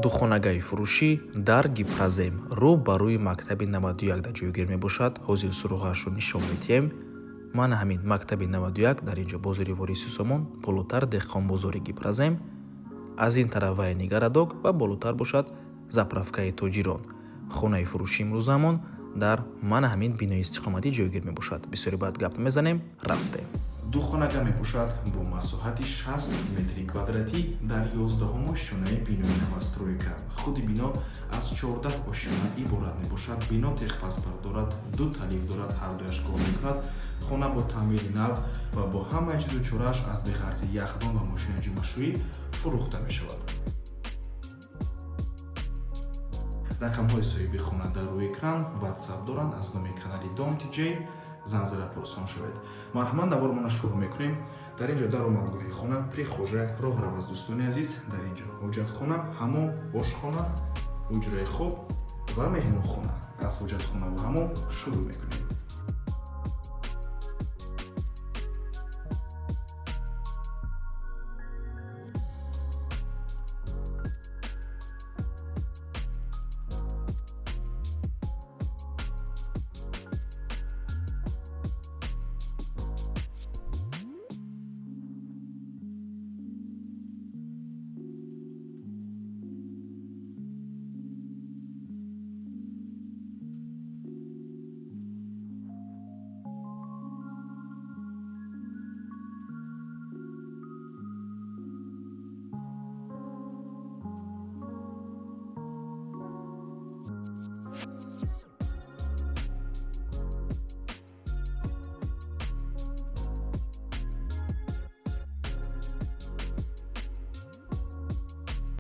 духонагаи фурӯшӣ дар Гипразем рӯ ба рӯи мактаби 91 дар ҷойгир мебошад. ҳозир суруғашро нишон медиҳем. Мана ҳамин мактаби 91 дар инҷо бозори Вориси Сомон, болотар деҳқонбозори Гипразем, аз ин тараф вай Нигарадог ва болотар бошад заправкаи Тоҷирон. хонаи фурӯши имрӯзамон дар мана ҳамин бинои истиқоматӣ ҷойгир мебошад. бисёри баъд гап мезанем, рафтем. Духонага мебошад бо масоҳати 60 метри квадратӣ дар 11 ошёнаи бинои новостройка. худи бино аз 14 ошёна иборат мебошад. бино техпаспорт дорад, 2 талиф дорад, ҳар дуяш кор мекунад. хона бо таъмири нав ва бо ҳамаи чизу чорааш аз бехарҷи яхдон ва мошини ҷумашӯӣ фурӯхта мешавад. рақамҳои соҳиби хона дар рӯи экран WhatsApp доранд. аз номи канали Дом TJ занзира пурсон шавед. марҳамат, навормона шурӯъ мекунем. дар инҷо дар омадгоҳи хона, прихожа, роҳраваз. дӯстони азиз, дар инҷо ҳоҷатхона, ҳамом, ошхона, ҳуҷраи хоб ва меҳмонхона. аз ҳоҷатхона ва ҳамом шурӯъ мекунем.